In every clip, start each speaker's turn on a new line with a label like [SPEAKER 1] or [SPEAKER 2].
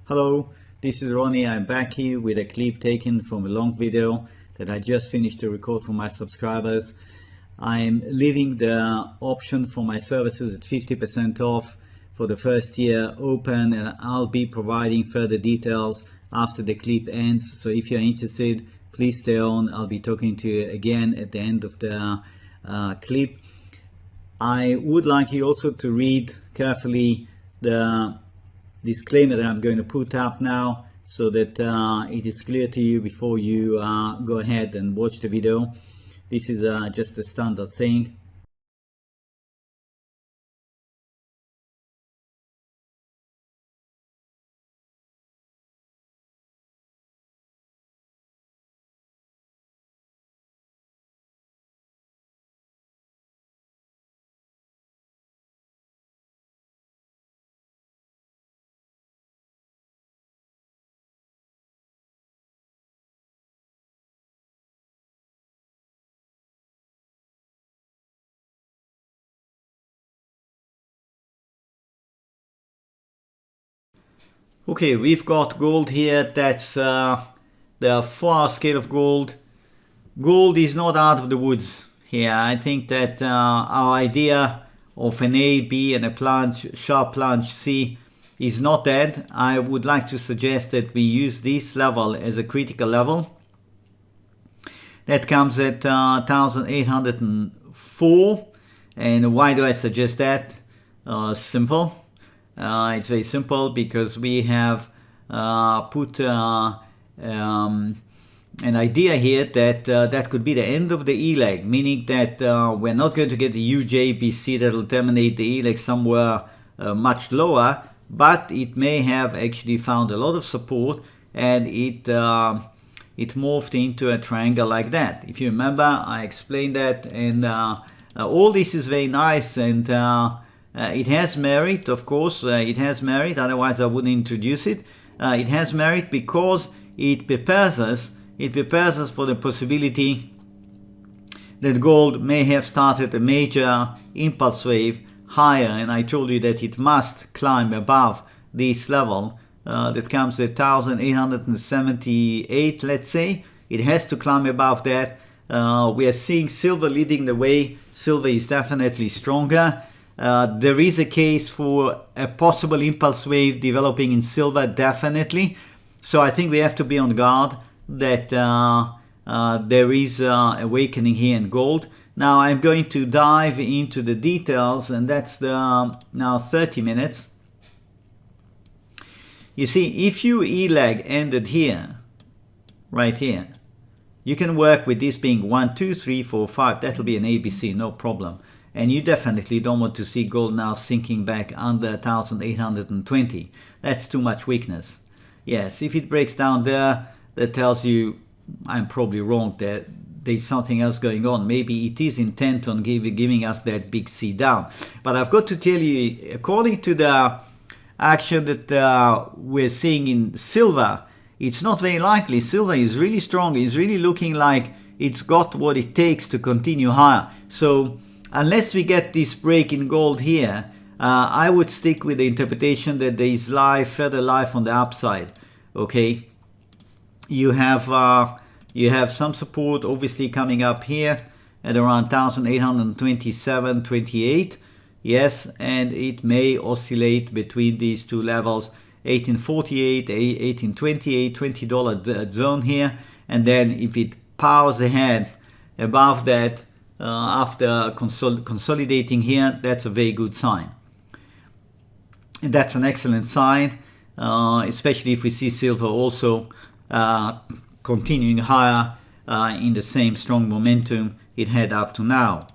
[SPEAKER 1] Hello, this is Ronnie. I'm back here with a clip taken from a long video that I just finished to record for my subscribers. I'm leaving the option for my services at 50% off for the first year open, and I'll be providing further details after the clip ends. So if you're interested, please stay on. I'll be talking to you again at the end of the clip. I would like you also to read carefully the disclaimer that I'm going to put up now, so that it is clear to you before you go ahead and watch the video. This is just a standard thing. Okay, we've got gold here. That's the 4-hour scale of gold. Gold is not out of the woods here. I think that our idea of an A, B and a plunge, sharp plunge C is not dead. I would like to suggest that we use this level as a critical level. That comes at 1804. And why do I suggest that? Simple. It's very simple, because we have put an idea here that that could be the end of the E leg, meaning that we're not going to get the UJBC that will terminate the E leg somewhere much lower, but it may have actually found a lot of support, and it morphed into a triangle like that. If you remember, I explained that, and all this is very nice, and it has merit, of course. It has merit, otherwise I wouldn't introduce it. It has merit because it prepares us for the possibility that gold may have started a major impulse wave higher, and I told you that it must climb above this level that comes at 1878, let's say. It has to climb above that. We are seeing silver leading the way. Silver is definitely stronger. There is a case for a possible impulse wave developing in silver, definitely. So I think we have to be on guard that there is awakening here in gold. Now I'm going to dive into the details, and that's the now 30 minutes. You see, if your E leg ended here, right here, you can work with this being 1, 2, 3, 4, 5. That'll be an ABC, no problem. And you definitely don't want to see gold now sinking back under 1820. That's too much weakness. Yes, if it breaks down there, that tells you I'm probably wrong, that there's something else going on. Maybe it is intent on giving us that big C down. But I've got to tell you, according to the action that we're seeing in silver, it's not very likely. Silver is really strong. It's really looking like it's got what it takes to continue higher. So unless we get this break in gold here, I would stick with the interpretation that there is further life on the upside. Okay, you have some support obviously coming up here at around 1827.28. Yes, and it may oscillate between these two levels, 1848, 1828, $20 zone here, and then if it powers ahead above that, after consolidating here, that's a very good sign. And that's an excellent sign, especially if we see silver also continuing higher in the same strong momentum it had up to now.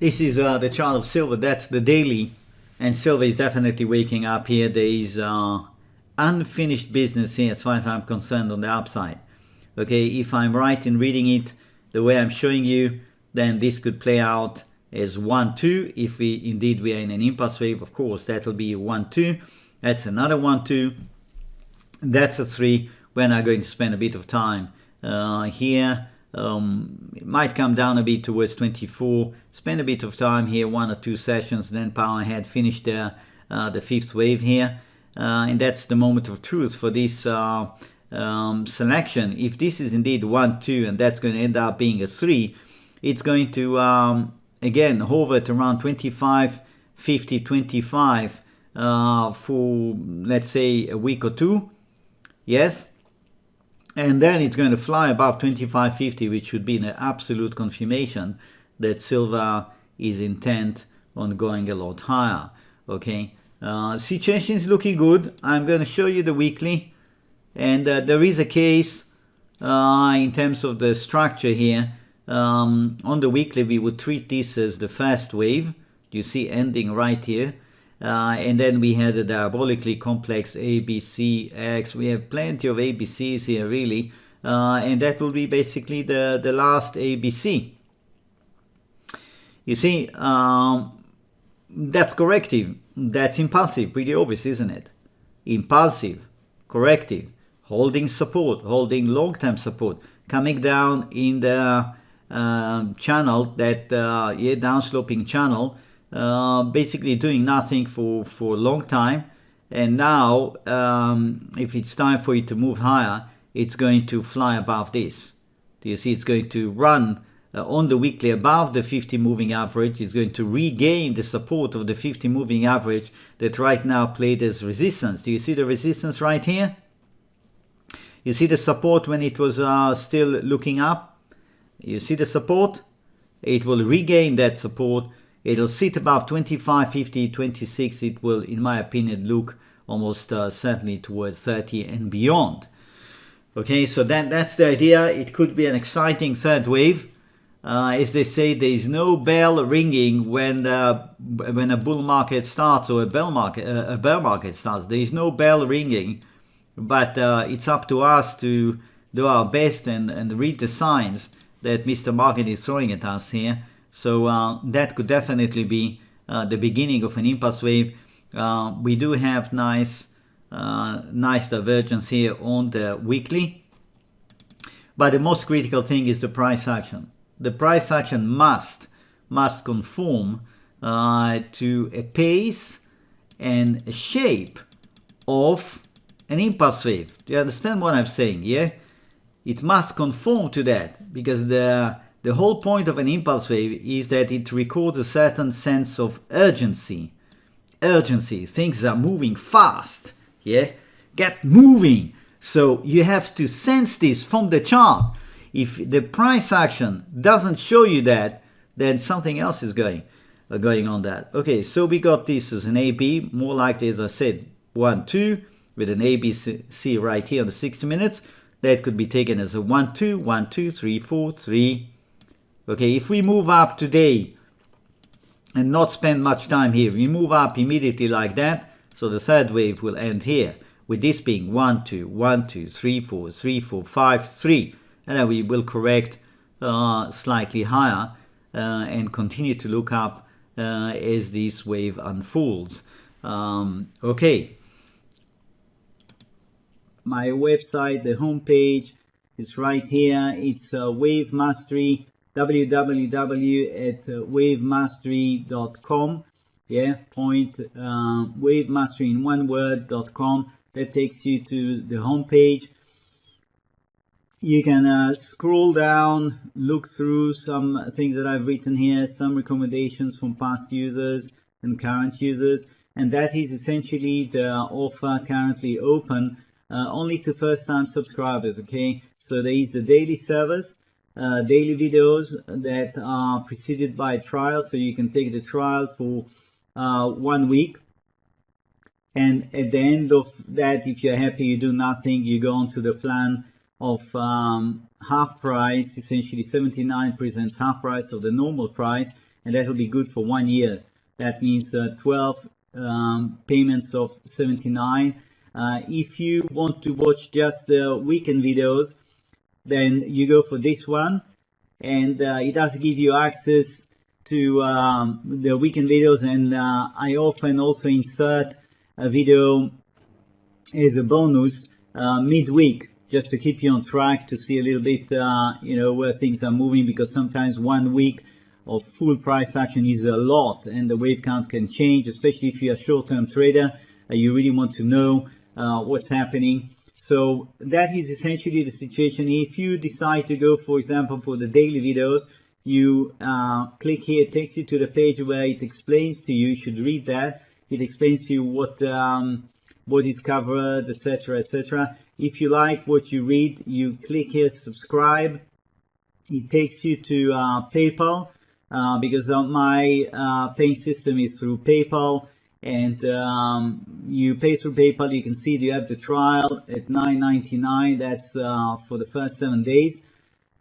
[SPEAKER 1] This is the chart of silver. That's the daily, and silver is definitely waking up here. There is unfinished business here as far as I'm concerned on the upside. Okay, if I'm right in reading it the way I'm showing you, then this could play out as 1-2. If we are in an impulse wave, of course, that will be 1-2. That's another 1-2. That's a 3. We're now going to spend a bit of time here. It might come down a bit towards 24. Spend a bit of time here, 1 or 2 sessions, then power ahead, finish there the fifth wave here, and that's the moment of truth for this selection. If this is indeed 1, 2, and that's going to end up being a 3, it's going to again hover at around 25, 50, 25 for, let's say, a week or two. Yes, and then it's going to fly above 25.50, which should be an absolute confirmation that silver is intent on going a lot higher. Okay, situation is looking good. I'm going to show you the weekly, and there is a case in terms of the structure here. On the weekly, we would treat this as the first wave, you see, ending right here. And then we had a diabolically complex ABCX. We have plenty of ABCs here, really. And that will be basically the last ABC. You see, that's corrective. That's impulsive. Pretty obvious, isn't it? Impulsive, corrective, holding support, holding long-term support, coming down in the channel, that downsloping channel, basically doing nothing for a long time, and now if it's time for it to move higher, it's going to fly above this. Do you see? It's going to run on the weekly above the 50 moving average. It's going to regain the support of the 50 moving average that right now played as resistance. Do you see the resistance right here? You see the support when it was still looking up? You see the support? It will regain that support. It'll sit above 25, 50, 26. It will, in my opinion, look almost certainly towards 30 and beyond. Okay, so that's the idea. It could be an exciting third wave. As they say, there is no bell ringing when a bull market starts or a bear market starts. There is no bell ringing, but it's up to us to do our best and read the signs that Mr. Market is throwing at us here. So that could definitely be the beginning of an impulse wave. We do have nice divergence here on the weekly, but the most critical thing is the price action. The price action must conform to a pace and a shape of an impulse wave. Do you understand what I'm saying? Yeah, it must conform to that, because the whole point of an impulse wave is that it records a certain sense of urgency. Things are moving fast. Yeah, get moving. So you have to sense this from the chart. If the price action doesn't show you that, then something else is going on that. Okay, so we got this as an AB, more likely, as I said, 1, 2, with an ABC right here on the 60 minutes. That could be taken as a 1, 2, 1, 2, 3, 4, 3. Okay, if we move up today and not spend much time here, we move up immediately like that. So the third wave will end here, with this being 1, 2, 1, 2, 3, 4, 3, 4, 5, 3. And then we will correct slightly higher and continue to look up as this wave unfolds. Okay. My website, the homepage, is right here. It's Wave Mastery, www.wavemastery.com. Yeah, wavemastery in one word.com. That takes you to the homepage. You can scroll down, look through some things that I've written here, some recommendations from past users and current users, and that is essentially the offer currently open only to first-time subscribers. Okay, so there is the daily service, daily videos that are preceded by a trial, so you can take the trial for 1 week, and at the end of that, if you're happy, you do nothing, you go on to the plan of half price. Essentially 79 presents half price of the normal price, and that will be good for 1 year. That means 12 payments of 79. If you want to watch just the weekend videos, then you go for this one, and it does give you access to the weekend videos, and I often also insert a video as a bonus midweek, just to keep you on track, to see a little bit where things are moving, because sometimes 1 week of full price action is a lot, and the wave count can change, especially if you're a short-term trader. You really want to know what's happening. So that is essentially the situation. If you decide to go, for example, for the daily videos, you click here. It takes you to the page where it explains to you. You should read that. It explains to you what is covered, etc., etc. If you like what you read, you click here, subscribe. It takes you to PayPal, because my paying system is through PayPal, and you pay through PayPal. You can see you have the trial at $9.99. That's for the first 7 days.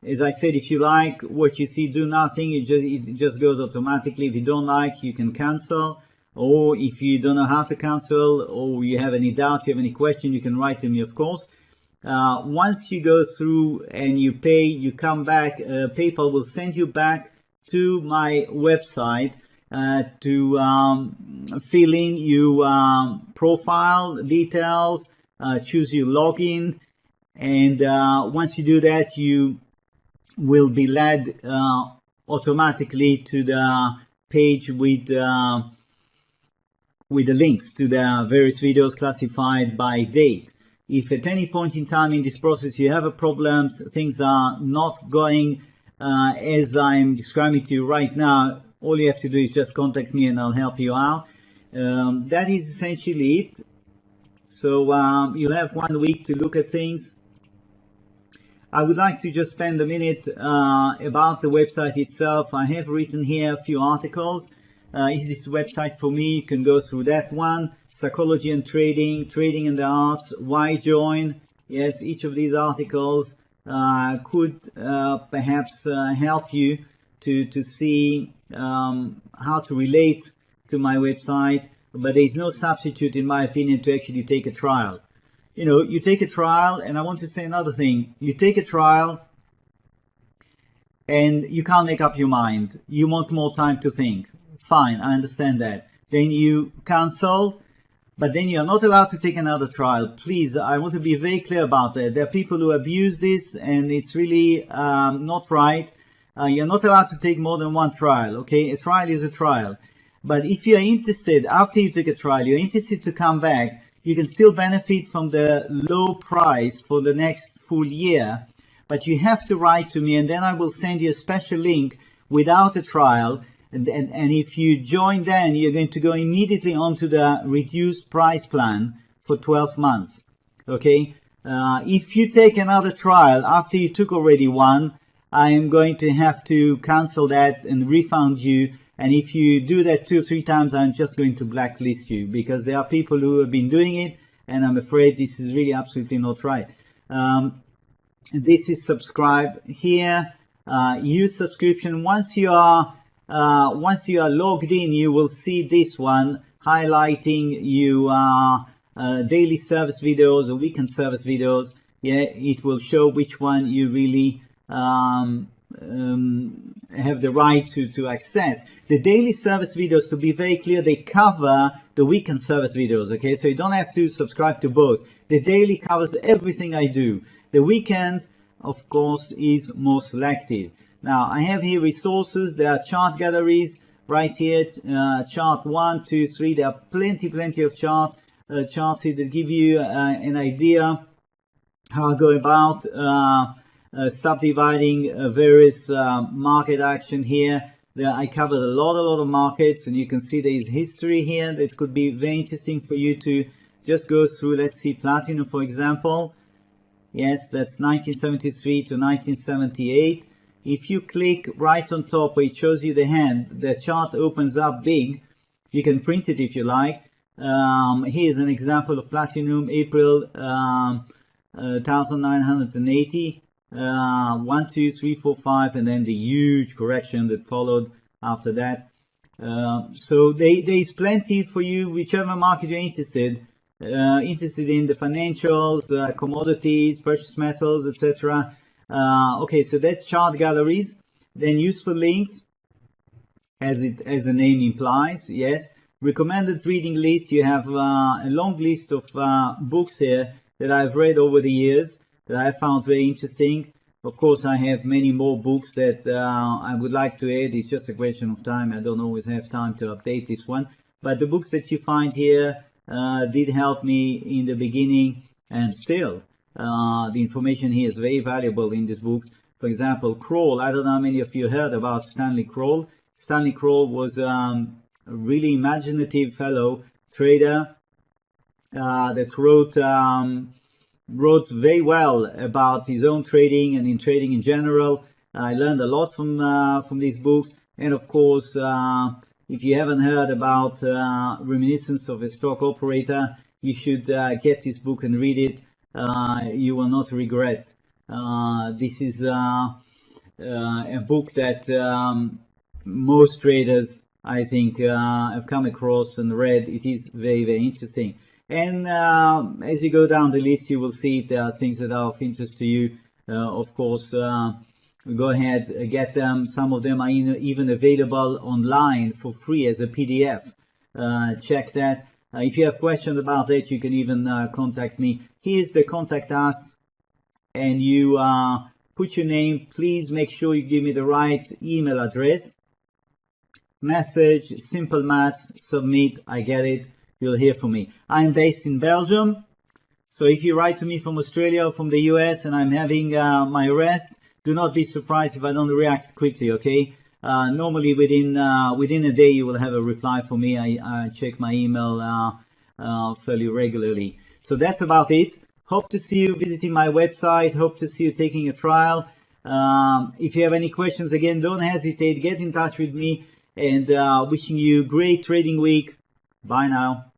[SPEAKER 1] As I said, if you like what you see, do nothing. It just goes automatically. If you don't like, you can cancel. Or if you don't know how to cancel, or you have any doubt, you have any question, you can write to me, of course. Once you go through and you pay, you come back, PayPal will send you back to my website to fill in your profile details, choose your login, and once you do that, you will be led automatically to the page with the links to the various videos classified by date. If at any point in time in this process you have a problem, things are not going as I'm describing to you right now, all you have to do is just contact me and I'll help you out. That is essentially it. So you'll have 1 week to look at things. I would like to just spend a minute about the website itself. I have written here a few articles. Is this website for me? You can go through that one. Psychology and trading, trading and the arts, why join? Yes, each of these articles could perhaps help you to see how to relate to my website, but there is no substitute, in my opinion, to actually take a trial. You know, you take a trial, and I want to say another thing. You take a trial and you can't make up your mind. You want more time to think. Fine, I understand that. Then you cancel, but then you're not allowed to take another trial. Please, I want to be very clear about that. There are people who abuse this, and it's really not right. You're not allowed to take more than one trial, okay? A trial is a trial. But if you're interested, after you take a trial, you're interested to come back, you can still benefit from the low price for the next full year. But you have to write to me, and then I will send you a special link without a trial. And if you join, then you're going to go immediately onto the reduced price plan for 12 months. Okay? If you take another trial after you took already one, I am going to have to cancel that and refund you. And if you do that 2 or 3 times, I'm just going to blacklist you, because there are people who have been doing it, and I'm afraid this is really absolutely not right. This is subscribe here. Use subscription. Once you are logged in, you will see this one highlighting you daily service videos or weekend service videos. Yeah, it will show which one you really have the right to access. The daily service videos, to be very clear, they cover the weekend service videos. Okay, so you don't have to subscribe to both. The daily covers everything I do. The weekend, of course, is more selective. Now, I have here resources. There are chart galleries right here. Chart 1, 2, 3. There are plenty of charts here that give you an idea how I go about subdividing various market action here. I covered a lot of markets, and you can see there is history here that could be very interesting for you to just go through. Let's see, platinum, for example. Yes, that's 1973 to 1978. If you click right on top where it shows you the hand, the chart opens up big. You can print it if you like. Here's an example of platinum, April 1980. 1, 2, 3, 4, 5, and then the huge correction that followed after that. So there is plenty for you, whichever market you're interested in, the financials, commodities, precious metals, etc. Okay, so that's chart galleries. Then useful links, as the name implies. Yes, recommended reading list. You have a long list of books here that I've read over the years that I found very interesting. Of course, I have many more books that I would like to add. It's just a question of time. I don't always have time to update this one. But the books that you find here did help me in the beginning, and still the information here is very valuable in these books. For example, Kroll. I don't know how many of you heard about Stanley Kroll. Stanley Kroll was a really imaginative fellow trader that wrote very well about his own trading and in trading in general. I learned a lot from these books. And of course, if you haven't heard about Reminiscence of a Stock Operator, you should get this book and read it. You will not regret. This is a book that most traders, I think, have come across and read. It is very, very interesting. And as you go down the list, you will see if there are things that are of interest to you. Of course, go ahead, get them. Some of them are even available online for free as a PDF. Check that. If you have questions about that, you can even contact me. Here's the contact us, and you put your name. Please make sure you give me the right email address. Message, simple maths, submit, I get it. You'll hear from me. I'm based in Belgium, so if you write to me from Australia or from the US and I'm having my rest, do not be surprised if I don't react quickly, okay? Normally within a day you will have a reply from me. I check my email fairly regularly. So that's about it. Hope to see you visiting my website. Hope to see you taking a trial. If you have any questions, again, don't hesitate. Get in touch with me, and wishing you a great trading week. Bye now.